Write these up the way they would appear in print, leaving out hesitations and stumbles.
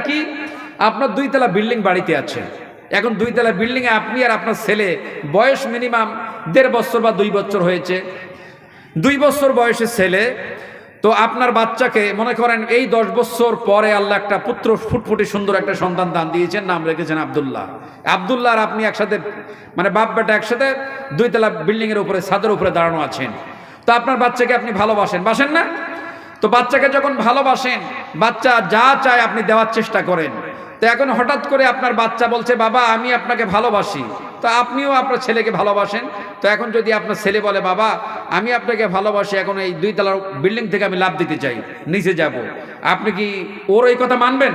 কি? আপনার 2 তলা বিল্ডিং বাড়িতে আছে, এখন 2 তলা বিল্ডিংয়ে আপনি আর আপনার ছেলে, বয়স মিনিমাম 1.5 বছর বা 2 বছর হয়েছে, 2 বছর বয়সের ছেলে। তো আপনার বাচ্চাকে মনে করেন এই 10 বছর পরে আল্লাহ একটা পুত্র ফুটফুটে সুন্দর একটা সন্তান দান দিয়েছেন, নাম রেখেছেন আব্দুল্লাহ। আব্দুল্লাহ আর আপনি একসাথে, মানে বাপ বেটা একসাথে 2 তলা বিল্ডিং এর উপরে, ছাদের উপরে দাঁড়ানো আছেন। তো আপনার বাচ্চাকে আপনি ভালোবাসেন, বাসেন না? তো বাচ্চাকে যখন ভালোবাসেন, বাচ্চা যা চায় আপনি দেওয়ার চেষ্টা করেন। তো এখন হঠাৎ করে আপনার বাচ্চা বলছে, বাবা আমি আপনাকে ভালোবাসি। তো আপনিও আপনার ছেলেকে ভালোবাসেন। তো এখন যদি আপনার ছেলে বলে, বাবা আমি আপনাকে ভালোবাসি, এখন এই 2 তলার বিল্ডিং থেকে আমি লাফ দিতে চাই, নিচে যাব, আপনি কি ওর এই কথা মানবেন?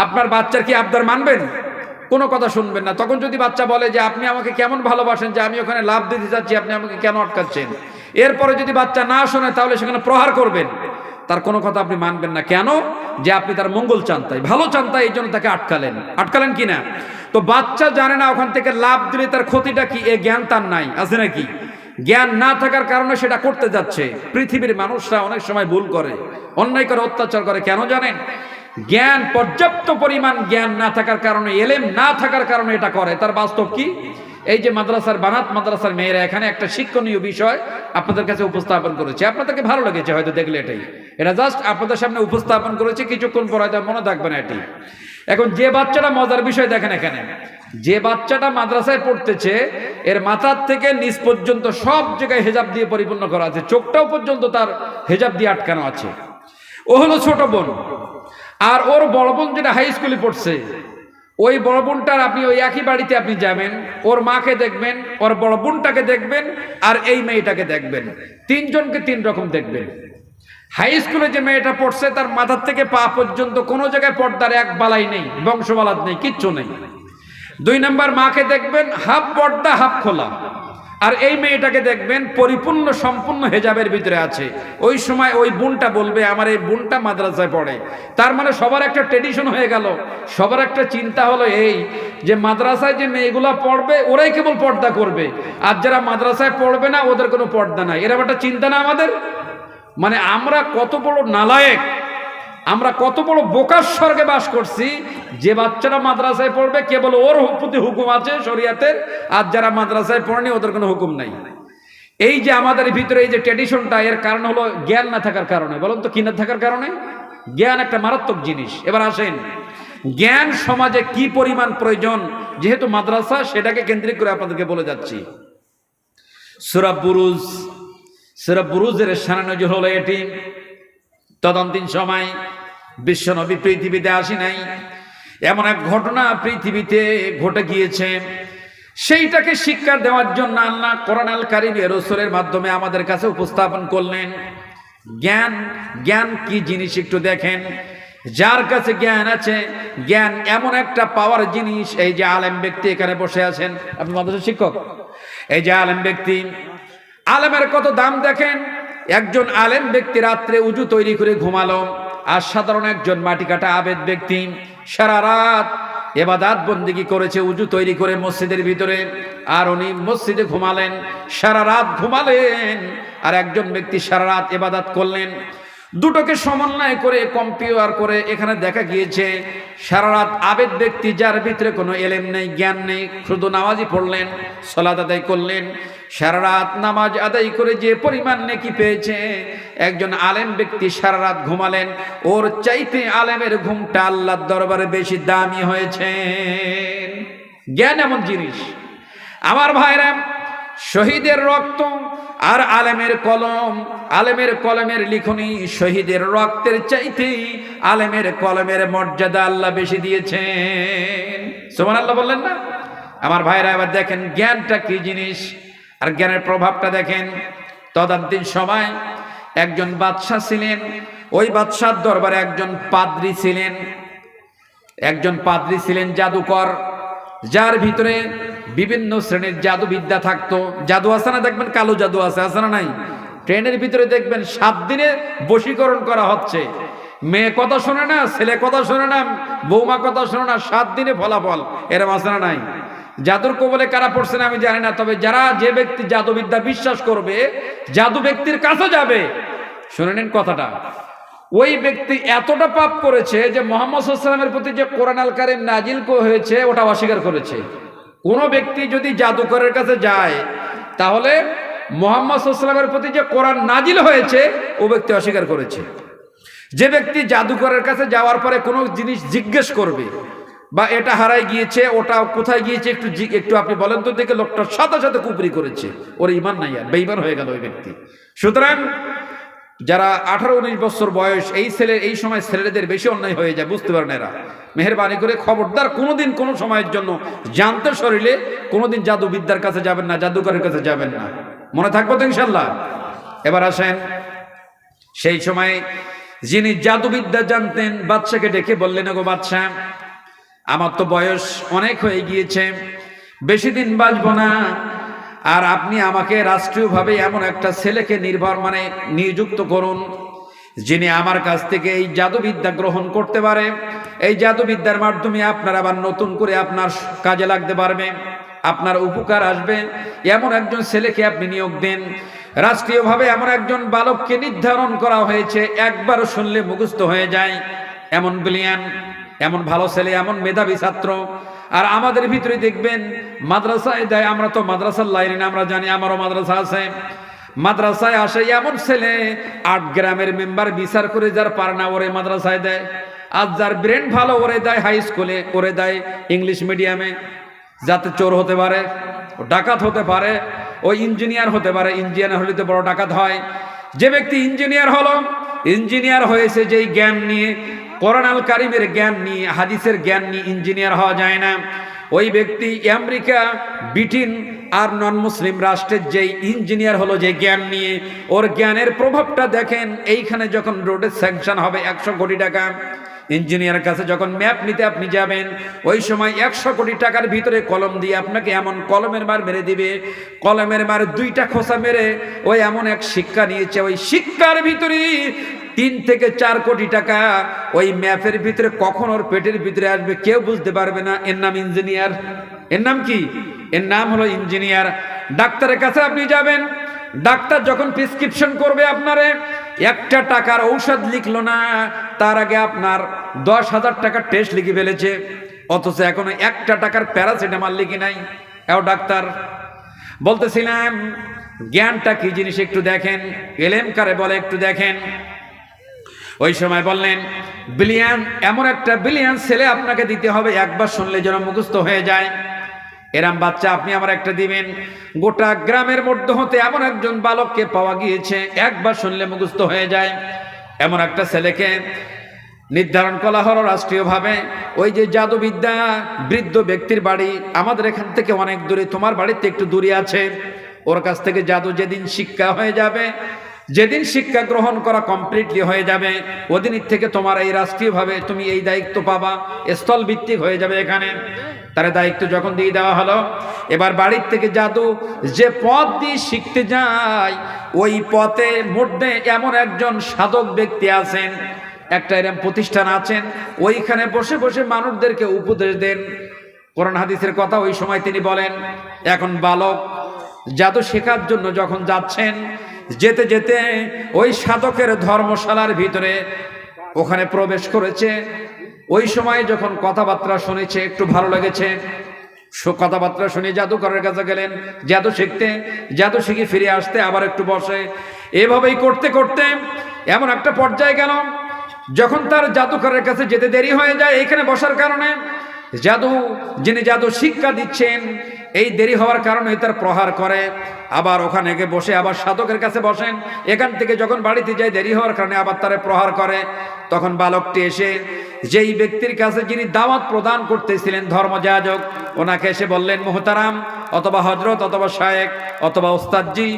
আপনার বাচ্চার কি আবদার মানবেন? কোনো কথা শুনবেন না। তখন যদি বাচ্চা বলে যে আপনি আমাকে কেমন ভালোবাসেন যে আমি ওখানে লাফ দিতে যাচ্ছি, আপনি আমাকে কেন আটকাচ্ছেন? এরপরে যদি বাচ্চা না শোনে তাহলে সেখানে প্রহার করবেন, তার কোনো কথা আপনি মানবেন না। কেন? যে আপনি তার মঙ্গল চান তাই, ভালো চান তাই, এই জন্য তাকে আটকালেন কি না? তো বাচ্চা জানে না ওখান থেকে লাফ দিলে তার ক্ষতিটা কি, এ জ্ঞান তার নাই, আছে নাকি? জ্ঞান না থাকার কারণে সেটা করতে যাচ্ছে। পৃথিবীর মানুষরা অনেক সময় ভুল করে, অন্যায় করে, অত্যাচার করে। কেন জানেন? জ্ঞান, পর্যাপ্ত পরিমাণ জ্ঞান না থাকার কারণে, এলেম না থাকার কারণে এটা করে। তার বাস্তব কি? এই যে মাদ্রাসার, বানাত মাদ্রাসার মেয়েরা এখানে একটা শিক্ষণীয় বিষয় আপনাদের কাছে উপস্থাপন করেছে, আপনাদেরকে ভালো লেগেছে হয়তো দেখলে, এটা জাস্ট আপনাদের সামনে উপস্থাপন করেছে, কিছুক্ষণ পর হয়তো মনে থাকবে না এটি। এখন যে বাচ্চাটা, মজার বিষয় দেখেন এখানে, যে বাচ্চাটা মাদ্রাসায় পড়তেছে এর মাথার থেকে নিচ পর্যন্ত সব জায়গায় হেজাব দিয়ে পরিপূর্ণ করা আছে, চোখটাও পর্যন্ত তার হেজাব দিয়ে আটকানো আছে। ও হলো ছোট বোন। আর ওর বড় বোন যেটা হাই স্কুলে পড়ছে, ওই বড় বোনটার আপনি ওই একই বাড়িতে আপনি যাবেন, ওর মাকে দেখবেন, ওর বড় বোনটাকে দেখবেন, আর এই মেয়েটাকে দেখবেন, 3 জনকে 3 রকম দেখবেন। হাই স্কুলে যে মেয়েটা পড়ছে তার মাথার থেকে পা পর্যন্ত কোনো জায়গায় পর্দার এক বালাই নেই, বংশবালাদ নেই, কিচ্ছু নেই। 2 নম্বর মাকে দেখবেন হাফ পর্দা হাফ খোলা, আর এই মেয়েটাকে দেখবেন পরিপূর্ণ সম্পূর্ণ হেজাবের ভিতরে আছে। ওই সময় ওই বোনটা বলবে, আমার এই বোনটা মাদ্রাসায় পড়ে। তার মানে সবার একটা ট্রেডিশন হয়ে গেল, সবার একটা চিন্তা হলো এই যে মাদ্রাসায় যে মেয়েগুলা পড়বে ওরাই কেবল পর্দা করবে, আর যারা মাদ্রাসায় পড়বে না ওদের কোনো পর্দা নাই। এরকম একটা চিন্তা না আমাদের? মানে আমরা কত বড় নালায়েক, আমরা কত বড় বোকার স্বর্গে বাস করছি। যে বাচ্চারা মাদ্রাসায় পড়বে কেবল ওর প্রতি হুকুম আছে শরিয়াতের, আর যারা মাদ্রাসায় পড়েনি ওদের কোনো হুকুম নাই। এই যে আমাদের ভিতরে এই যে ট্র্যাডিশনটা, এর কারণ হলো জ্ঞান না থাকার কারণে। বলুন তো কি না থাকার কারণে? জ্ঞান একটা মারাত্মক জিনিস। এবার আসেন, জ্ঞান সমাজে কি পরিমাণ প্রয়োজন, যেহেতু মাদ্রাসা সেটাকে কেন্দ্রিক করে আপনাদেরকে বলে যাচ্ছি। সূরা বুরুজ, সূরা বুরুজের শানে নজুল হলো এটি। তদানীন্তন সময় বিশ্বনবী পৃথিবীতে আসি নাই, এমন এক ঘটনা পৃথিবীতে ঘটে গিয়েছে, সেইটাকে শিক্ষা দেওয়ার জন্য আল্লাহ কোরআন আল কারীমে রাসূলের মাধ্যমে আমাদের কাছে উপস্থাপন করলেন। জ্ঞান কি জিনিস একটু দেখেন। যার কাছে জ্ঞান আছে, জ্ঞান এমন একটা পাওয়ার জিনিস। এই যে আলেম ব্যক্তি এখানে বসে আছেন, আপনি মাদ্রাসার শিক্ষক, এই যে আলেম ব্যক্তি, আলেমের কত দাম দেখেন। একজন আলেম ব্যক্তি রাত্রে উজু তৈরি করে ঘুমালো, আর সাধারণ একজন মাটি কাটা আবেদ ব্যক্তি সারা রাত ইবাদত বন্দেগী করেছে উজু তৈরি করে মসজিদের ভিতরে, আর উনি মসজিদে ঘুমালেন, সারা রাত ঘুমালেন। আর একজন ব্যক্তি সারা রাত ইবাদত করলেন। দুটোকে সমন্বয় করে কম্পেয়ার করে এখানে দেখা গিয়েছে সারা রাত আবেদ ব্যক্তি, যার ভিতরে কোনো এলেম নেই, জ্ঞান নেই, শুধু নামাজই পড়লেন, সালাত আদায় করলেন, সারা রাত নামাজ আদায় করে যে পরিমাণ নেকি পেয়েছে, একজন আলেম ব্যক্তি সারা রাত ঘুমালেন, ওর চাইতে আলেমের ঘুমটা আল্লাহর দরবারে বেশি দামি হয়েছে। জ্ঞান এমন জিনিস আমার ভাইরা, শহীদের রক্ত আর আলেমের কলম, আলেমের কলমের লিখনি শহীদের রক্তের চাইতে আলেমের কলমের মর্যাদা আল্লাহ বেশি দিয়েছেন। সুবহানাল্লাহ বললেন না? আমার ভাইরা এবার দেখেন জ্ঞানটা কি জিনিস, আর জ্ঞানের প্রভাবটা দেখেন। তদানীন্তন সময় একজন বাদশা ছিলেন, ওই বাদশার দরবারে একজন পাদ্রী ছিলেন, জাদুকর, যার ভিতরে বিভিন্ন শ্রেণীর জাদুবিদ্যা থাকতো। জাদু আছে না, দেখবেন কালো জাদু আছে না নাই? ট্রেনের ভিতরে দেখবেন 7 দিনে বশীকরণ করা হচ্ছে। মেয়ে কথা শোনে না, ছেলে কথা শোনে না, বৌমা কথা শোনে না, 7 দিনে ফলাফল। এরম আছে না নাই? জাদুর কবলে কারা পড়ছে না আমি জানি না, তবে যে ব্যক্তি জাদুবিদ্যা বিশ্বাস করবে, জাদু ব্যক্তির কাছে যাবে, শুনে নিন কথাটা, ওই ব্যক্তি এতটা পাপ করেছে যে মুহাম্মদ সাল্লাল্লাহু আলাইহি ওয়াসাল্লামের প্রতি যে কোরআন আল কারীম নাজিল হয়েছে ওটা অস্বীকার করেছে। কোনো ব্যক্তি যদি জাদুকরের কাছে যায় তাহলে মুহাম্মদ সাল্লাল্লাহু আলাইহি ওয়াসাল্লামের প্রতি যে কোরআন নাজিল হয়েছে ও ব্যক্তি অস্বীকার করেছে। যে ব্যক্তি জাদুকরের কাছে যাওয়ার পরে কোনো জিনিস জিজ্ঞেস করবে বা এটা হারাই গিয়েছে ওটা কোথায় গিয়েছে একটু আপনি বলেন তো দেখে, লোকটার সাথে সাথে কুফরি করেছে, ওর ঈমান নাই, আর বেঈমান হয়ে গেল ওই ব্যক্তি। সুতরাং যারা 18-19 বছর বয়স এই সময় ছেলেদের বেশি অন্যায় হয়ে যায়, বুঝতে পারেন এরা, মেহেরবানি করে খবরদার কোনোদিন কোনো সময়ের জন্য জানতে শরীরে কোনোদিন জাদুবিদ্যার কাছে যাবেন না, জাদুকরের কাছে যাবেন না। মনে থাকবো তো ইনশাল্লাহ। এবার আসেন, সেই সময় যিনি জাদুবিদ্যা জানতেন বাদশাকে ডেকে বললেন, গো বাদশা, আমার তো বয়স অনেক হয়ে গিয়েছে, বেশি দিন বাঁচবো না, আর আপনি আমাকে রাষ্ট্রীয়ভাবে এমন একটা ছেলেকে নিযুক্ত করুন যিনি আমার কাছ থেকে এই জাদুবিদ্যা গ্রহণ করতে পারে, এই জাদুবিদ্যার মাধ্যমে আপনার আবার নতুন করে আপনার কাজে লাগতে পারবে, আপনার উপকার আসবে, এমন একজন ছেলেকে আপনি নিয়োগ দেন। রাষ্ট্রীয়ভাবে এমন একজন বালককে নির্ধারণ করা হয়েছে, একবার শুনলে মুখস্থ হয়ে যায়, এমন ব্রিলিয়ান, এমন ভালো ছেলে, এমন মেধাবী ছাত্র। আর আমাদের ভিতরে দেখবেন মাদ্রাসায় দেয়, আমরা তো মাদ্রাসার লাইনে আমরা জানি, আমারও মাদ্রাসা আছে, মাদ্রাসায় আসে এমন ছেলে 8 গ্রামের মেম্বার বিচার করে যার পারনা ওরে মাদ্রাসায় দেয়, আর যার ব্রেন ভালো ওরে দেয় হাই স্কুলে, ওরে দেয় ইংলিশ মিডিয়ামে, যাতে চোর হতে পারে, ডাকাত হতে পারে, ও ইঞ্জিনিয়ার হতে পারে, ইঞ্জিনিয়ার হলে তো বড় ডাকাত হয়। যে ব্যক্তি ইঞ্জিনিয়ার হলো, ইঞ্জিনিয়ার হয়েছে যেই জ্ঞান নিয়ে, কোরআন আল কারীমের জ্ঞান নিয়ে, হাদিসের জ্ঞান নিয়ে ইঞ্জিনিয়ার হওয়া যায় না। ওই ব্যক্তি আমেরিকা, ব্রিটেন আর নন মুসলিম রাষ্ট্রের যেই ইঞ্জিনিয়ার হলো, যে জ্ঞান নিয়ে, ওর জ্ঞানের প্রভাবটা দেখেন। এইখানে যখন রোডের স্যাংশন হবে 100 কোটি টাকা, ইঞ্জিনিয়ার কাছে যখন ম্যাপ নিতে আপনি যাবেন, ওই সময় 100 কোটি টাকার ভিতরে কলম দিয়ে আপনাকে এমন কলমের মার মেরে দিবে, কলমের মার 2টা খোসা মেরে ওই এমন এক শিক্ষা নিয়েছে, ওই শিক্ষার ভিতরে 3 থেকে 4 কোটি টাকা ওই ম্যাপের ভিতরে কখন ওর পেটের ভিতরে আসবে কেউ বুঝতে পারবে না। এর নাম ইঞ্জিনিয়ার। এর নাম কি? এর নাম হলো ইঞ্জিনিয়ার। ডাক্তারের কাছে আপনি যাবেন, ডাক্তার যখন প্রেসক্রিপশন করবে আপনারে, 1 টাকার ঔষধ লিখলো না, তার আগে আপনার 10,000 টাকার টেস্ট লিখে ফেলেছে, অথচ এখনো 1 টাকার প্যারাসিটামল লিখি নাই। এও ডাক্তার। বলতেছিলাম জ্ঞানটা কি জিনিস একটু দেখেন, এলেম কারে বলে একটু দেখেন। ওই সময় বললেন ব্রিলিয়ান, এমন একটা ব্রিলিয়ান ছেলে আপনাকে দিতে হবে, একবার শুনলে যেন মুখস্থ হয়ে যায়। এরম বাচ্চা আপনি আমার একটা দিবেন। গোটা গ্রামের মধ্যে হতে এমন একজন বালককে পাওয়া গিয়েছে, একবার শুনলে মুখস্থ হয়ে যায়, এমন একটা ছেলেকে নির্ধারণ করা হলো রাষ্ট্রীয়ভাবে। ওই যে জাদুবিদ্যা, বৃদ্ধ ব্যক্তির বাড়ি আমাদের এখান থেকে অনেক দূরে, তোমার বাড়িতে একটু দূরে আছে, ওর কাছ থেকে জাদু যেদিন শিক্ষা হয়ে যাবে, যেদিন শিক্ষা গ্রহণ করা কমপ্লিটলি হয়ে যাবে, ওদিনের থেকে তোমার এই রাষ্ট্রীয়ভাবে তুমি এই দায়িত্ব পাবা, স্থল ভিত্তিক হয়ে যাবে এখানে। তার দায়িত্ব যখন দিয়ে দেওয়া হলো, এবার বাড়ির থেকে জাদু যে পথ দিয়ে শিখতে যায়, ওই পথে মধ্যে এমন একজন সাধক ব্যক্তি আছেন, একটা এরকম প্রতিষ্ঠান আছেন, ওইখানে বসে বসে মানুষদেরকে উপদেশ দেন, কোরআন হাদিসের কথা ওই সময় তিনি বলেন। এখন বালক জাদু শেখার জন্য যখন যাচ্ছেন, যেতে যেতে ওই সাধকের ধর্মশালার ভিতরে ওখানে প্রবেশ করেছে। ওই সময় যখন কথাবার্তা শুনেছে, একটু ভালো লেগেছে, কথাবার্তা শুনে জাদুকরের কাছে গেলেন জাদু শিখতে, জাদু শিখে ফিরে আসতে আবার একটু বসে, এভাবেই করতে করতে এমন একটা পর্যায়ে গেল যখন তার জাদুকরের কাছে যেতে দেরি হয়ে যায়। এইখানে বসার কারণে যিনি জাদু শিক্ষা দিচ্ছেন, এই দেরি হওয়ার কারণে তার প্রহার করে, আবার ওখানে গিয়ে বসে আবার সাধকের কাছে বসেন। এখান থেকে যখন বাড়িতে যায় দেরি হওয়ার কারণে আবার তারে প্রহার করে। তখন বালকটি এসে যেই ব্যক্তির কাছে যিনি দাওয়াত প্রদান করতেছিলেন, ধর্মযাজক, ওনাকে এসে বললেন, মুহতারাম অথবা হজরত অথবা শায়েক অথবা ওস্তাদজি,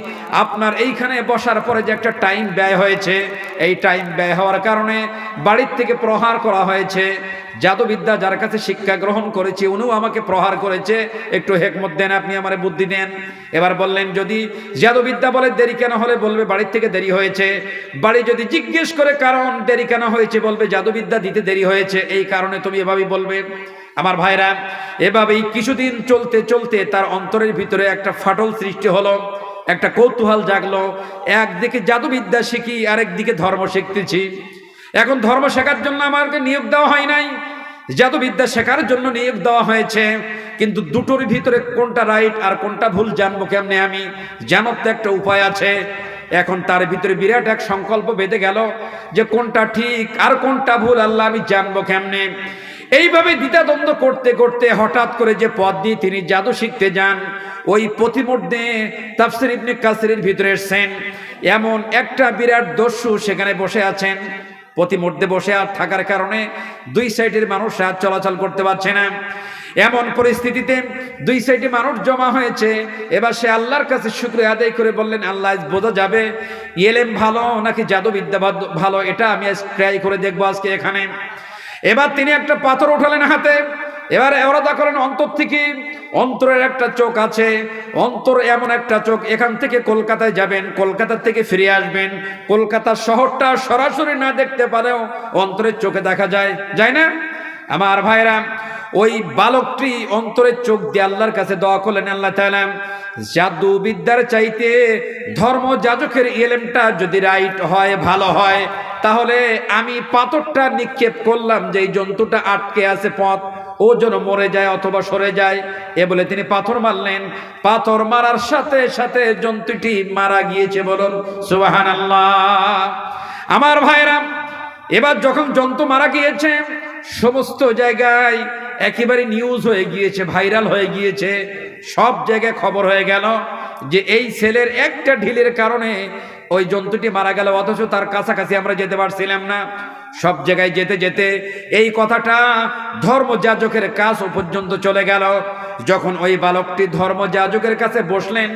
আপনার এইখানে বসার পরে যে একটা টাইম ব্যয় হয়েছে, এই টাইম ব্যয় হওয়ার কারণে বাড়ির থেকে প্রহার করা হয়েছে। জাদুবিদ্যা যার কাছে শিক্ষা গ্রহণ করেছি উনিও আমাকে প্রহার করেছে, একটু হেকমত দেন, আপনি আমার বুদ্ধি দেন। এবার বললেন, যদি জাদুবিদ্যা বলে দেরি কেন হলে বলবে বাড়ির থেকে দেরি হয়েছে, বাড়ি যদি জিজ্ঞেস করে কারণ দেরি কেন হয়েছে বলবে জাদুবিদ্যা দিতে দেরি হয়েছে, এই কারণে তুমি এভাবেই বলবে। আমার ভাইরা, এভাবেই কিছুদিন চলতে চলতে তার অন্তরের ভিতরে একটা ফাটল সৃষ্টি হলো, একটা কৌতূহল জাগলো। একদিকে জাদুবিদ্যা শিখি, আরেকদিকে ধর্ম শিখতেছি। এখন ধর্ম শেখার জন্য আমাকে নিয়োগ দেওয়া হয় নাই, জাদুবিদ্যা শেখার জন্য নিয়োগ দেওয়া হয়েছে, কিন্তু দুটোর ভিতরে কোনটা রাইট আর কোনটা ভুল জানবো কেমনে আমি? জানার তো একটা উপায় আছে। এখন তার ভিতরে বিরাট এক সংকল্প বেঁধে গেল যে কোনটা ঠিক আর কোনটা ভুল আল্লাহ আমি জানবো কেমনে। এইভাবে দ্বিধাদ্বন্দ্ব করতে করতে হঠাৎ করে যে পথ দিয়ে তিনি জাদু শিখতে যান, ওই প্রতিমধ্যে তাফসীর ইবনে কাসিরের ভিতরে এসেছেন এমন একটা বিরাট দস্যু সেখানে বসে আছেন। প্রতিমধ্যে বসে থাকার কারণে দুই সাইডের মানুষরা চলাচল করতে পারছে না। এমন পরিস্থিতিতে দুই সাইডে মানুষ জমা হয়েছে। এবার সে আল্লাহর কাছে শুকরিয়া আদায় করে বললেন, আল্লাহ বোঝা যাবে ইলম ভালো নাকি জাদুবিদ্যা ভালো, এটা আমি আজ ট্রাই করে দেখবো আজকে এখানে। এবার তিনি একটা পাথর উঠালেন হাতে। এবার এওরাদা করেন অন্তর থেকে, অন্তরের একটা চোখ আছে, অন্তর এমন একটা চোখ, এখান থেকে কলকাতায় যাবেন, কলকাতা থেকে ফিরে আসবেন, কলকাতার শহরটা সরাসরি না দেখতে পারেও অন্তরের চোখে দেখা যায়, যায় না আমার ভাইরা? ওই বালকটি অন্তরের চোখ দিয়ে আল্লাহর কাছে দোয়া করলেন, আল্লাহ তাআলা জাদু বিদ্যার চাইতে ধর্ম যাজকের ইলমটা যদি রাইট হয়, ভালো হয়, তাহলে আমি পাথরটা নিক্ষেপ করলাম যে এই জন্তুটা আটকে আছে পথ, ও যেন মরে যায় অথবা সরে যায়। এ বলে তিনি পাথর মারলেন। পাথর মারার সাথে সাথে জন্তুটি মারা গিয়েছে। বলুন সুবহানাল্লাহ। আমার ভাইরা, এবার যখন জন্তু মারা গিয়েছে, সমস্ত জায়গায় একেবারে নিউজ হয়ে গিয়েছে, ভাইরাল হয়ে গিয়েছে, সব জায়গায় খবর হয়ে গেল যে এই ছেলের একটা ঢিলের কারণে ওই জন্তুটি মারা গেল, অথচ তার কাছাকাছি আমরা যেতে পারছিলাম না। সব জায়গায় যেতে যেতে এই কথাটা ধর্মযাজকের কাছ পর্যন্ত চলে গেল। যখন ওই বালকটি ধর্মযাজকের কাছে বসলেন,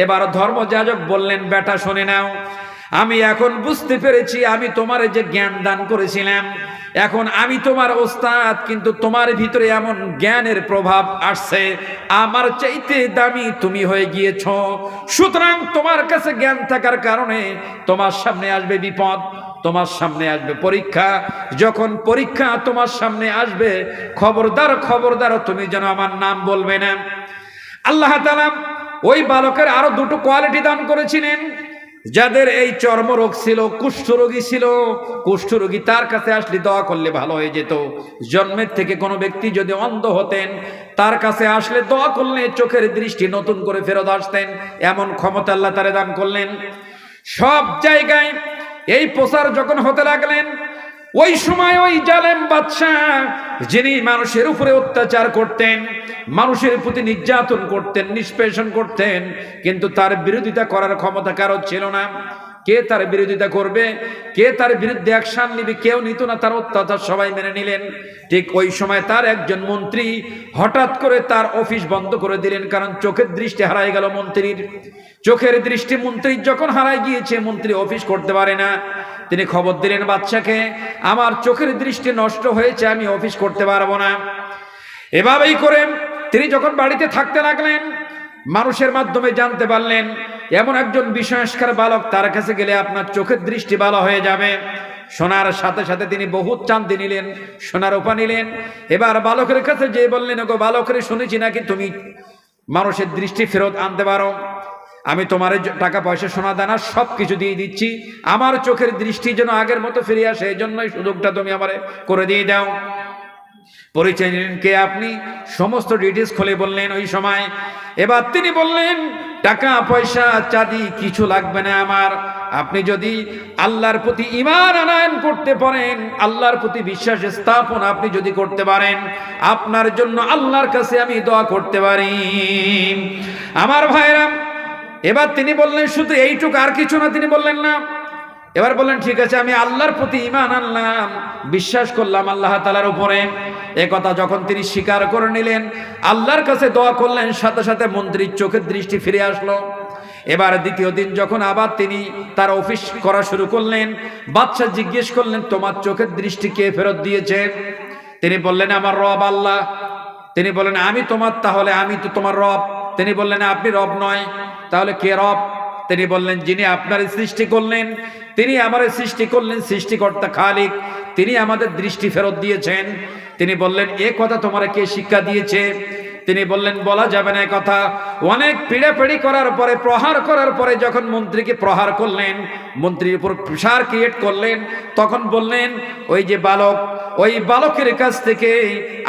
এবার ধর্মযাজক বললেন, বেটা শুনে নাও, আমি এখন বুঝতে পেরেছি আমি তোমার যে জ্ঞান দান করেছিলাম, এখন আমি তোমার ওস্তাদ, কিন্তু তোমার ভিতরে এমন জ্ঞানের প্রভাব আসছে, আমার চাইতে দামি তুমি হয়ে গিয়েছ। সুতরাং তোমার কাছে জ্ঞান থাকার কারণে তোমার সামনে আসবে বিপদ, তোমার সামনে আসবে পরীক্ষা। যখন পরীক্ষা তোমার সামনে আসবে, খবরদার খবরদার তুমি যেন আমার নাম বলবে না। আল্লাহ তাআলা ওই বালকের আরো দুটো কোয়ালিটি দান করেছিলেন। যাদের এই চর্মরোগ ছিল, কুষ্ঠরোগী ছিল, কুষ্ঠরোগী তার কাছে আসলে দোয়া করলে ভালো হয়ে যেত। জন্মের থেকে কোনো ব্যক্তি যদি অন্ধ হতেন, তার কাছে আসলে দোয়া করলে চোখের দৃষ্টি নতুন করে ফেরত আসতেন, এমন ক্ষমতা আল্লাহ তাআলা দান করলেন। সব জায়গায় এই প্রচার যখন হতে লাগলেন, ওই সময় ওই জালেম বাদশাহ যিনি মানুষের উপরে অত্যাচার করতেন, মানুষের প্রতি নির্যাতন করতেন, নিষ্পেষণ করতেন, কিন্তু তার বিরোধিতা করার ক্ষমতা কারো ছিল না। কে তার বিরোধিতা করবে, কে তার বিরুদ্ধে অ্যাকশন নিবে? কেউ নিত না। তার অত্যাচার সবাই মেনে নিলেন। ঠিক ওই সময় তার একজন মন্ত্রী হঠাৎ করে তার অফিস বন্ধ করে দিলেন, কারণ চোখের দৃষ্টি হারাই গেল মন্ত্রীর। চোখের দৃষ্টি মন্ত্রীর যখন হারাই গিয়েছে, মন্ত্রী অফিস করতে পারে না। তিনি খবর দিলেন বাদশাকে, আমার চোখের দৃষ্টি নষ্ট হয়েছে, আমি অফিস করতে পারবো না। এভাবেই করে তিনি যখন বাড়িতে থাকতে লাগলেন, মানুষের মাধ্যমে জানতে পারলেন এমন একজন বিসংস্কার বালক, তার কাছে গেলে আপনার চোখের দৃষ্টি ভালো হয়ে যাবে। শোনার সাথে সাথে তিনি বহুত চাঁদি নিলেন, সোনার উপা নিলেন। এবার বালকের কাছে যে বললেন, ওগো বালকের, শুনেছি নাকি তুমি মানুষের দৃষ্টি ফেরত আনতে পারো, আমি তোমার টাকা পয়সা সোনা দানা সব কিছু দিয়ে দিচ্ছি, আমার চোখের দৃষ্টি যেন আগের মতো ফিরে আসে, এই জন্যই সুযোগটা তুমি আমারে করে দিয়ে দাও। পরিচয় নিলেন, কে আপনি? সমস্ত ডিটেলস খুলে বললেন ওই সময়। এবার তিনি বললেন, টাকা পয়সা চাঁদি কিছু লাগবে না আমার, আপনি যদি আল্লাহর প্রতি ঈমান আনয়ন করতে পারেন, আল্লাহর প্রতি বিশ্বাস স্থাপন আপনি যদি করতে পারেন, আপনার জন্য আল্লাহর কাছে আমি দোয়া করতে পারি। আমার ভাইরা, এবার তিনি বললেন, শুধু এইটুকু, আর কিছু না? তিনি বললেন না। এবার বললেন, ঠিক আছে, আমি আল্লাহর প্রতি ঈমান আনলাম, বিশ্বাস করলাম আল্লাহ তাআলার উপরে। এ কথা যখন তিনি স্বীকার করে নিলেন, আল্লাহর কাছে দোয়া করলেন, সাথে সাথে মন্ত্রীর চোখের দৃষ্টি ফিরে আসলো। এবার দ্বিতীয় দিন যখন আবার তিনি তার অফিস করা শুরু করলেন, বাদশা জিজ্ঞেস করলেন, তোমার চোখের দৃষ্টি কে ফেরত দিয়েছে? তিনি বললেন, আমার রব আল্লাহ। তিনি বললেন, আমি তোমার, তাহলে আমি তো তোমার রব। তিনি বললেন, আপনি রব নয়, তাহলে কে রব? তিনি বললেন, যিনি আপনার সৃষ্টি করলেন, তিনি আমার সৃষ্টি করলেন, সৃষ্টিকর্তা খালিক, তিনি আমাদের দৃষ্টি ফেরত দিয়েছেন। তিনি বললেন, এ কথা তোমার কে শিক্ষা দিয়েছে? তিনি বললেন বলা যাবে না কথা। অনেক পিড়াপিড়ি করার পরে, প্রহার করার পরে যখন মন্ত্রীকে প্রহার করলেন, মন্ত্রীর উপর প্রেসার ক্রিয়েট করলেন, তখন বললেন ওই যে বালক, ওই বালকের কাছ থেকে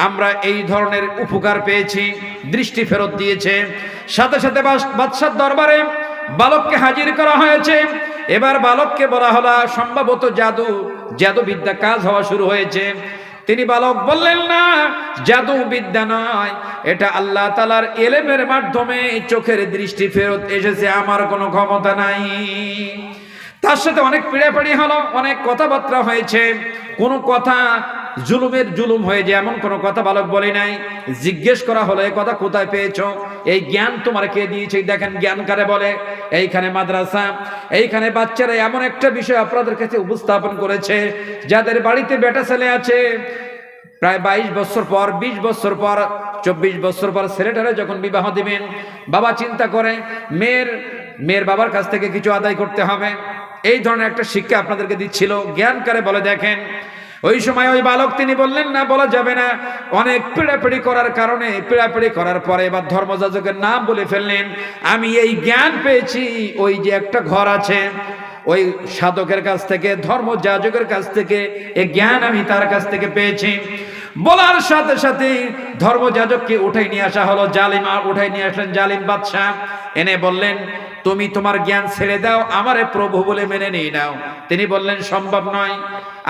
আমরা এই ধরনের উপকার পেয়েছি, দৃষ্টি ফেরত দিয়েছে। সাথে সাথে বাদশার দরবারে বালককে হাজির করা হয়েছে। এবার বালককে বলা হলো সম্ভবত জাদুবিদ্যা কাজ হওয়া শুরু হয়েছে। তিনি বালক বললেন না, জাদু বিদ্যা নয়, এটা আল্লাহ তাআলার ইলমের মাধ্যমে চোখের দৃষ্টি ফেরত এসেছে, আমার কোনো ক্ষমতা নাই। তার সাথে অনেক পিড়াপিড়ি হলো, অনেক কথাবার্তা হয়েছে। কোনো কথা জুলুমের জুলুম হয়ে যায় এমন কোনো কথা বালক বলে নাই। জিজ্ঞেস করা হলো এই কথা কোথায় পেয়েছো, এই জ্ঞান তোমার কে দিয়েছে? দেখেন জ্ঞান কারে বলে। এইখানে মাদ্রাসা, এইখানে বাচ্চারা এমন একটা বিষয় আপনাদের কাছে উপস্থাপন করেছে, যাদের বাড়িতে বেটা ছেলে আছে, প্রায় 22 বছর পর, 20 বছর পর, 24 বছর পর ছেলেটারে যখন বিবাহ দিবেন, বাবা চিন্তা করে মেয়ের বাবার কাছ থেকে কিছু আদায় করতে হবে। এই ধরনের একটা শিক্ষা আপনাদেরকে দিচ্ছিল। জ্ঞান কারে বলে দেখেন। ওই সময় ওই বালক তিনি বললেন না, বলা যাবে না। অনেক পিড়াপিড়ি করার কারণে, পিড়াপিড়ি করার পরে এবার ধর্মযাজকের নাম বলে ফেললেন। আমি এই জ্ঞান পেয়েছি, ওই যে একটা ঘর আছে, ওই সাধকের কাছ থেকে, ধর্মযাজকের কাছ থেকে এই জ্ঞান আমি তার কাছ থেকে পেয়েছি। বলার সাথে সাথে ধর্মযাজককে উঠাই নিয়ে আসা হলো, জালিমা উঠাই নিয়ে আসলেন জালিম বাদশা। এনে বললেন তুমি তোমার জ্ঞান ছেড়ে দাও, আমারে প্রভু বলে মেনে নিয়ে নাও। তিনি বললেন সম্ভব নয়,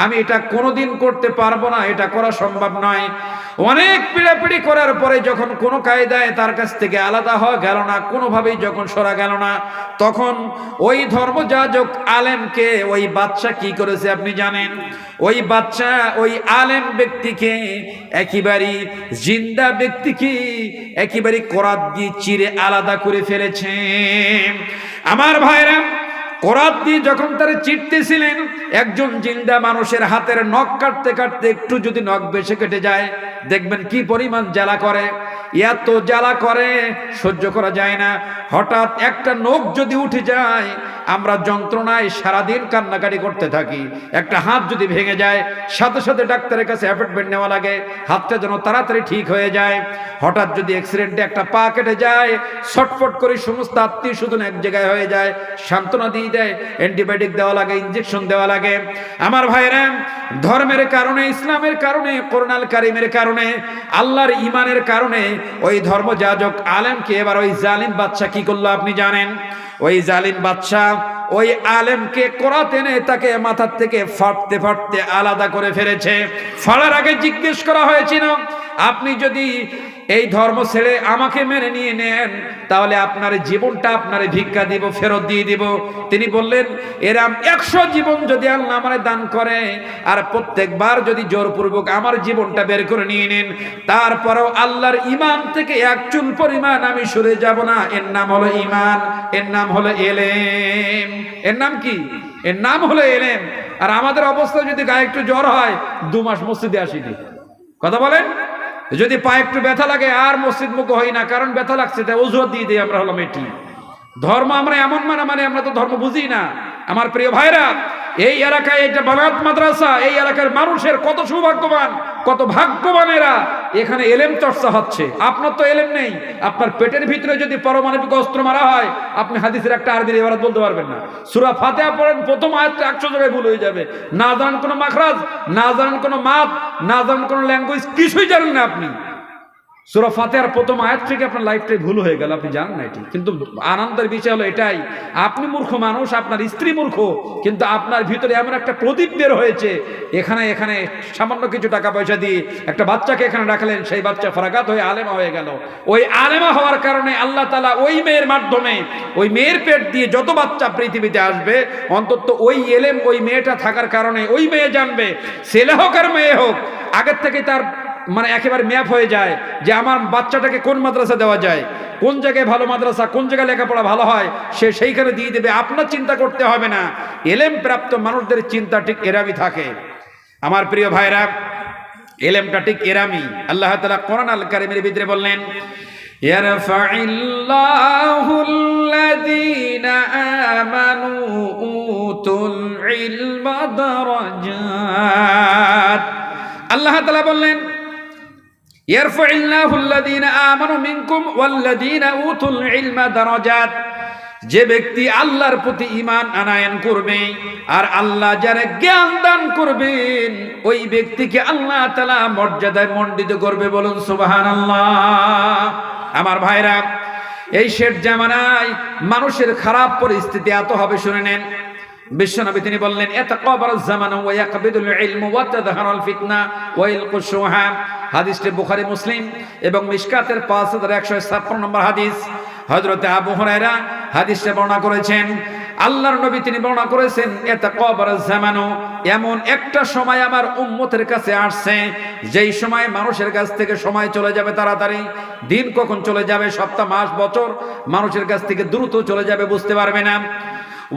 আমি এটা কোনোদিন করতে পারবো না, এটা করা সম্ভব নয়। অনেক পিড়াপিড়ি করার পরে যখন কোনো কায়দায় তার কাছ থেকে আলাদা হওয়া গেল না, কোনোভাবেই যখন সরা গেল না, তখন ওই ধর্মযাজক আলেমকে ওই বাদশা কি করেছে আপনি জানেন? ওই বাদশা ওই আলেম ব্যক্তিকে, একেবারে জিন্দা ব্যক্তিকে একেবারে করাত দিয়ে চিরে আলাদা করে ফেলেছে। আমার ভাইরা, করাত দিয়ে যখন তারা চিরতেছিলেন, একজন জিন্দা মানুষের হাতের নখ কাটতে কাটতে একটু যদি নখ বেশি কেটে যায়, দেখবেন কি পরিমাণ জ্বালা করে। এত জ্বালা করে সহ্য করা যায় না। হঠাৎ একটা নখ যদি উঠে যায়, আমরা যন্ত্রণায় সারাদিন কান্নাকাটি করতে থাকি। একটা হাত যদি ভেঙে যায়, সাথে সাথে ডাক্তারের কাছে অ্যাপয়েন্টমেন্ট নেওয়া লাগে, হাতটা যেন তাড়াতাড়ি ঠিক হয়ে যায়। হঠাৎ যদি অ্যাক্সিডেন্টে একটা পা কেটে যায়, ছটফট করে সমস্ত আত্মীয় স্বজন এক জায়গায় হয়ে যায়, সান্ত্বনা দিয়ে দেয়, অ্যান্টিবায়োটিক দেওয়া লাগে, ইঞ্জেকশন দেওয়া লাগে। আমার ভাইরা, ধর্মের কারণে, ইসলামের কারণে, কোরআনুল কারীমের কারণে, আল্লাহর ঈমানের কারণে ওই ধর্মযাজক আলেমকে এবার ওই জালিম বাদশা কি করলো আপনি জানেন? ওই জালিম বাদশা ওই আলেমকে কোরাত এনে তাকে মাথার থেকে ফাটতে ফাটতে আলাদা করে ফেলেছে। ফাড়ার আগে জিজ্ঞেস করা হয়েছিল, আপনি যদি এই ধর্ম ছেড়ে আমাকে মেনে নিয়ে নেন, তাহলে আপনার জীবনটা আপনার ভিক্ষা দিব, ফেরত দিয়ে দিব। তিনি বললেন এরাম 100 জীবন যদি আল্লাহ আমারে দান করে, আর প্রত্যেকবার যদি জোরপূর্বক আমার জীবনটা বের করে নিয়ে নেন, তারপরেও আল্লাহর ঈমান থেকে এক চুল পরিমাণ আমি সরে যাব না। এর নাম হলো ঈমান, এর নাম হলো এলেম। এর নাম কি? এর নাম হলো এলেম। আর আমাদের অবস্থা যদি গায়ে একটু জ্বর হয়, 2 মাস মসজিদে আসিনি। কথা বলেন? যদি পায়ে একটু ব্যথা লাগে আর মসজিদ মুখ হই না, কারণ ব্যথা লাগছে, তাই ওষুধ দিয়ে দিই আমরা, হলাম এটি ধর্ম। আমরা এমন মানে আমরা তো ধর্ম বুঝি না। আমার প্রিয় ভাইরা, এই এলাকায় এটা বানাত মাদ্রাসা, এই এলাকার মানুষের কত সৌভাগ্যবান, কত ভাগ্যবানেরা, এখানে এলেম চর্চা হচ্ছে। আপনার তো এলেম নেই। আপনার পেটের ভিতরে যদি পারমাণবিক অস্ত্র মারা হয়, আপনি হাদিসের একটা আরবি ইবারত বলতে পারবেন না। সূরা ফাতিহা পড়েন, প্রথম আয়াতটা 100 জায়গায় ভুল হয়ে যাবে। না জানেন কোনো মাখরাজ, না জানেন কোনো মাপ, না জানেন কোনো ল্যাঙ্গুয়েজ, কিছুই জানেন না আপনি। সূরা ফাতিহার প্রথম আয়াত থেকে আপনার লাইফটাই ভুল হয়ে গেল, আপনি জানেন না এটি। কিন্তু আনন্দের বিষয় হলো এটাই, আপনি মূর্খ মানুষ, আপনার স্ত্রী মূর্খ, কিন্তু আপনার ভিতরে এমন একটা প্রদীপ বের হয়েছে। এখানে সামান্য কিছু টাকা পয়সা দিয়ে একটা বাচ্চাকে এখানে রাখলেন, সেই বাচ্চা ফারাগাত হয়ে আলেমা হয়ে গেল। ওই আলেমা হওয়ার কারণে আল্লাহ তাআলা ওই মেয়ের মাধ্যমে, ওই মেয়ের পেট দিয়ে যত বাচ্চা পৃথিবীতে আসবে, অন্তত ওই এলেম ওই মেয়েটা থাকার কারণে ওই মেয়ে জানবে, ছেলে হোক আর মেয়ে হোক, আগের থেকে তার মানে একেবারে ম্যাপ হয়ে যায় যে আমার বাচ্চাটাকে কোন মাদ্রাসা দেওয়া যায়, কোন জায়গায় ভালো মাদ্রাসা, কোন জায়গায় লেখাপড়া ভালো হয়, সে সেইখানে দিয়ে দেবে। আপনার চিন্তা করতে হবে না। এলেম প্রাপ্ত মানুষদের চিন্তা ঠিক এরামই থাকে। আমার প্রিয় ভাইরা, এলেমটা ঠিক এরামই। আল্লাহ তাআলা কোরআনুল কারীমের ভিতরে বললেন, ইয়ারফাইল্লাহুল্লাযীনা আমানু উতুল ইলমা দারাজাত। আল্লাহ তাআলা বললেন, ইয়ারফাইল্লাহু আল্লাযীনা আমানু মিনকুম ওয়াল্লাযীনা উতুল ইলমা দারাজাত। যে ব্যক্তি আল্লাহর প্রতি ঈমান আনায়ন করবে আর আল্লাহ যারে জ্ঞান দান করবেন ওই ব্যক্তিকে আল্লাহ তাআলা মর্যাদায় মণ্ডিত করবে। বলুন সুবহানাল্লাহ। আমার ভাইরা, এই শেষ জামানায় মানুষের খারাপ পরিস্থিতি এত হবে, শুনে নেন। বিশ্বনবী তিনি বললেন, ইয়াতাকাবারুজ জামানু ওয়া ইয়াকবিদুল ইলমু ওয়া তাযহারুল ফিতনা ওয়া ইলকুশ শুহা। হাদিসটি বুখারী, মুসলিম এবং মিশকাতের 5156 নম্বর হাদিস। হযরতে আবু হুরায়রা হাদিসটা বর্ণনা করেছেন। আল্লাহর নবী তিনি বর্ণনা করেছেন, ইয়াতাকাবারুজ জামানু, এমন একটা সময় আমার উম্মতের কাছে আসছে যেই সময় মানুষের কাছ থেকে সময় চলে যাবে তাড়াতাড়ি। দিন কখন চলে যাবে, সপ্তাহ, মাস, বছর মানুষের কাছ থেকে দ্রুত চলে যাবে, বুঝতে পারবে না।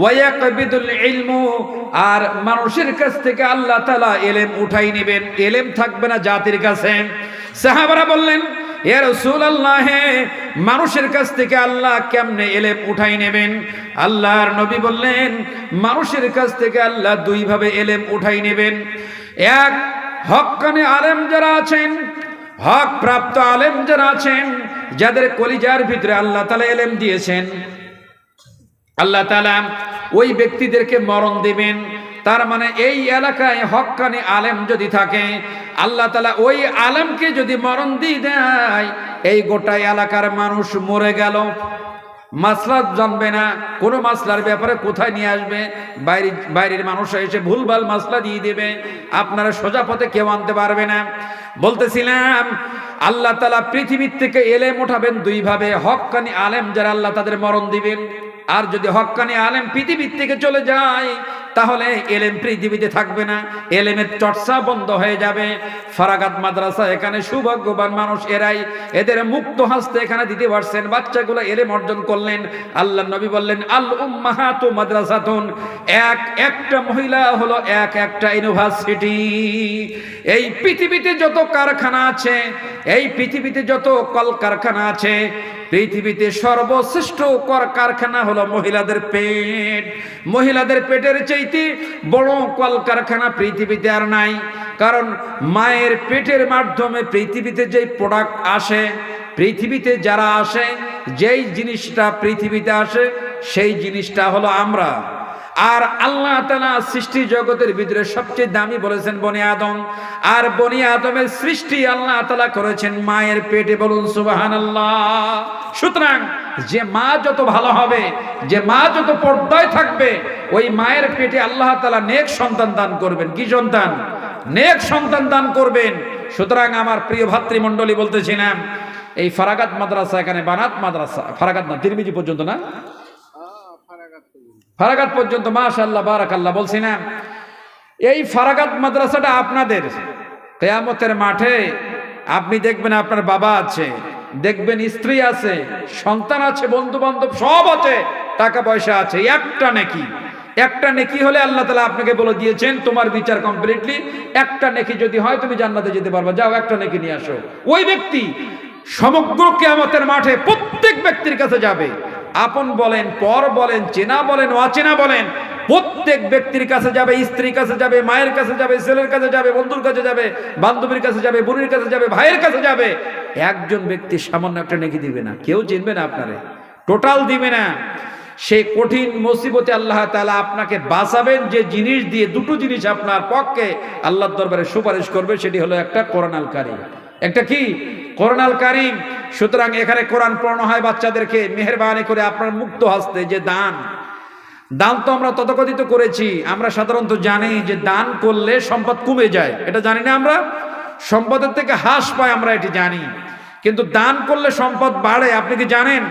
ওয়ায়াকবিদুল ইলমু, আর মানুষের কাছ থেকে আল্লাহ তাআলা ইলম উঠাই নেবেন, ইলম থাকবে না জাতির কাছে। সাহাবারা বললেন, ইয়া রাসূলুল্লাহ, মানুষের কাছ থেকে আল্লাহ কেমনে ইলম উঠাই নেবেন? আল্লাহর নবী বললেন, মানুষের কাছ থেকে আল্লাহ দুই ভাবে ইলম উঠাই নেবেন। এক, হক্কানি আলেম যারা আছেন, হক প্রাপ্ত আলেম যারা আছেন, যাদের কলিজার ভিতরে আল্লাহ তাআলা ইলম দিয়েছেন, আল্লাহ তাআলা ওই ব্যক্তিদেরকে মরণ দিবেন। তার মানে এই এলাকায় হক্কানি আলেম যদি থাকে, আল্লাহ তাআলা ওই আলেমকে যদি মরণ দিয়ে দেয়, এই গোটা এলাকার মানুষ মরে গেল। মাসলা জানবে না, কোনো মাসলার ব্যাপারে কোথায় নিয়ে আসবে, বাইরের মানুষ এসে ভুলভাল মাসলা দিয়ে দেবে, আপনারা সোজা পথে কেউ আনতে পারবে না। বলতেছিলাম, আল্লাহ তাআলা পৃথিবীর থেকে ইলম উঠাবেন দুই ভাবে। হক্কানি আলেম যারা, আল্লাহ তাদের মরণ দিবেন। আর যদি হক্কানি আলেম পৃথিবীর থেকে চলে যায়, তাহলে ইলম পৃথিবীতে থাকবে না, ইলমের চর্চা বন্ধ হয়ে যাবে। ফারাগাত মাদ্রাসা, এখানে সৌভাগ্যবান মানুষ এরাই, এদের মুক্ত হস্তে এখানে দিতে পারছেন, বাচ্চাগুলো ইলম অর্জন করলেন। আল্লাহর নবী বললেন, আল উম্মাহাতু মাদ্রাসাতুন, একটা মহিলা হলো একটা ইউনিভার্সিটি। এই পৃথিবীতে যত কারখানা আছে, এই পৃথিবীতে যত কলকারখানা আছে, পৃথিবীতে সর্বশ্রেষ্ঠ কারখানা হলো মহিলাদের পেট। মহিলাদের পেটের চাইতে বড় কলকারখানা পৃথিবীতে আর নাই। কারণ মায়ের পেটের মাধ্যমে পৃথিবীতে যেই প্রোডাক্ট আসে, পৃথিবীতে যারা আসে, যেই জিনিসটা পৃথিবীতে আসে, সেই জিনিসটা হলো আমরা। আর আল্লাহ তাআলা সৃষ্টি জগতের ভিতরে সবচেয়ে দামি বলেছেন বনি আদম। আর বনি আদমের সৃষ্টি আল্লাহ তাআলা করেছেন মায়ের পেটে। বলুন সুবহানাল্লাহ। সুতরাং যে মা যত ভালো হবে, যে মা যত পর্দায় থাকবে, ওই মায়ের পেটে আল্লাহ তাআলা নেক সন্তান দান করবেন। কি সন্তান? নেক সন্তান দান করবেন। সুতরাং আমার প্রিয় ভাতৃমণ্ডলী, বলতেছিলাম, এই ফারাগাত মাদ্রাসা, এখানে বানাত মাদ্রাসা, ফারাগাত না, তিরমিজি পর্যন্ত না, ফারাগাত পর্যন্ত, মাশাআল্লাহ বারাকাল্লাহ। বলছি না, এই ফারাগাত মাদ্রাসাটা আপনাদের। কিয়ামতের মাঠে আপনি দেখবেন আপনার বাবা আছে, দেখবেন স্ত্রী আছে, সন্তান আছে, বন্ধু বান্ধব সব আছে, টাকা পয়সা আছে। একটা নেকি হলে আল্লাহ তাআলা আপনাকে বলে দিয়েছেন, তোমার বিচার কমপ্লিটলি। একটা নেকি যদি হয় তুমি জান্নাতে যেতে পারবে, যাও একটা নেকি নিয়ে আসো। ওই ব্যক্তি সমগ্র কিয়ামতের মাঠে প্রত্যেক ব্যক্তির কাছে যাবে। আপন বলেন, পর বলেন, চেনা বলেন, অচেনা বলেন, প্রত্যেক ব্যক্তির কাছে যাবে। স্ত্রীর কাছে যাবে, মায়ের কাছে যাবে, ছেলের কাছে যাবে, বন্ধুর কাছে যাবে, বান্ধবীর কাছে যাবে, বোনের কাছে যাবে, ভাইয়ের কাছে যাবে। একজন ব্যক্তি সামান্য একটা নেকি দিবে না, কেউ চিনবে না আপনারে, টোটাল দিবে না। সেই কঠিন মুসিবতে আল্লাহ তাআলা আপনাকে বাঁচাবেন যে জিনিস দিয়ে। দুটো জিনিস আপনার পক্ষে আল্লাহর দরবারে সুপারিশ করবে, সেটি হলো একটা কোরআন আল কারীম। একটা কি? কোরআন আল কারীম। সুতরাং এখানে কোরআন পড়ানো হয় বাচ্চাদেরকে। মেহেরবানি করে আপনার মুক্ত হস্তে যে দান তো আমরা তথাকথিত করেছি। আমরা সাধারণত জানি যে দান করলে সম্পদ কমে যায়, এটা জানি না আমরা। সম্পদের থেকে হ্রাস পায়, আমরা এটি জানি। কিন্তু দান করলে সম্পদ বাড়ে, আপনি কি জানেন?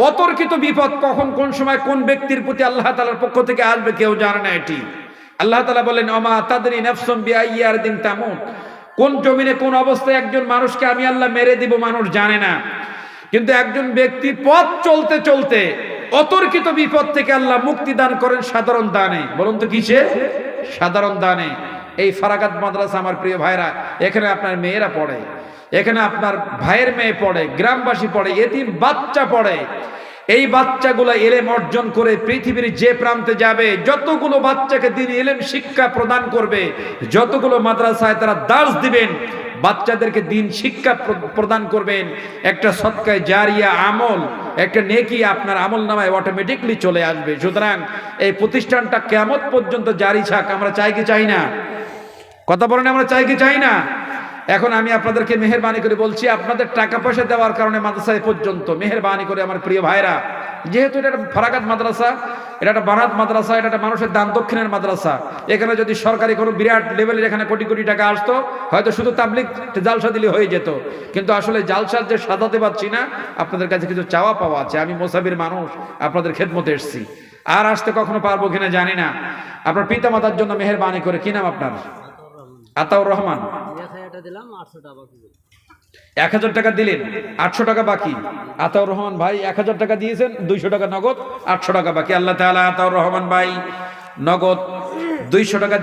অতর্কিত বিপদ কখন, কোন সময়, কোন ব্যক্তির প্রতি আল্লাহ তাআলার পক্ষ থেকে আসবে কেউ জানে না। এটি আল্লাহ তাআলা বলেন, ওমা তাদরি নাফসুম বিআইয়ি আরদিন তামুত। কোন জমিনে, কোন অবস্থায় একজন মানুষকে আমি আল্লাহ মেরে দিব, মানুষ জানে না। কিন্তু একজন ব্যক্তি পথ চলতে চলতে অতর্কিত বিপদ থেকে আল্লাহ মুক্তি দান করেন সাধারণ দানে। বলুন তো কিসে? সাধারণ দানে। এই ফারাগাত মাদ্রাসা, আমার প্রিয় ভাইরা, এখানে আপনার মেয়েরা পড়ে, এখানে আপনার ভাইয়ের মেয়ে পড়ে, গ্রামবাসী পড়ে, এতিম বাচ্চা পড়ে। এই বাচ্চাগুলো ইলম অর্জন করে পৃথিবীর যে প্রান্তে যাবে, যতগুলো বাচ্চাকে তিনি ইলম শিক্ষা প্রদান করবে, যতগুলো মাদ্রাসায় তারা দার্স দিবেন, বাচ্চাদেরকে দিন শিক্ষা প্রদান করবেন, একটা সদকায়ে জারিয়া আমল, একটা নেকি আপনার আমল নামায় অটোমেটিকলি চলে আসবে। সুতরাং এই প্রতিষ্ঠানটা কিয়ামত পর্যন্ত জারি থাক, আমরা চাই কি চাই না? কথা বলেন, আমরা চাই কি চাই না? এখন আমি আপনাদেরকে মেহেরবানি করে বলছি, আপনাদের টাকা পয়সা দেওয়ার কারণে মাদ্রাসায় পর্যন্ত মেহেরবানি করে আমার প্রিয় ভাইরা, যেহেতু এটা একটা ফারাকাত মাদ্রাসা, এটা একটা বানাত মাদ্রাসা, এটা একটা মানুষের দান দক্ষিণের মাদ্রাসা, এখানে যদি সরকারি কোনো বিরাট লেভেলের এখানে কোটি কোটি টাকা আসতো, হয়তো শুধু তাবলিগ জালসা দিলে হয়ে যেত। কিন্তু আসলে জালসার যে সাজাতে পারছি না, আপনাদের কাছে কিছু চাওয়া পাওয়া আছে। আমি মোসাবির মানুষ, আপনাদের খেদমতে এসেছি, আর আসতে কখনো পারবো কিনা জানি না। আপনার পিতা মাতার জন্য মেহেরবানি করে, কি নাম আপনার? আতাউর রহমান। 1000 টাকা দিলেন, 800 টাকা বাকি। আতাউর রহমান ভাই 1000 টাকা দিয়েছেন, 200 টাকা নগদ, 800 টাকা বাকি। আল্লাহ তাআলা আতাউর রহমান ভাই নগদ 200 টাকা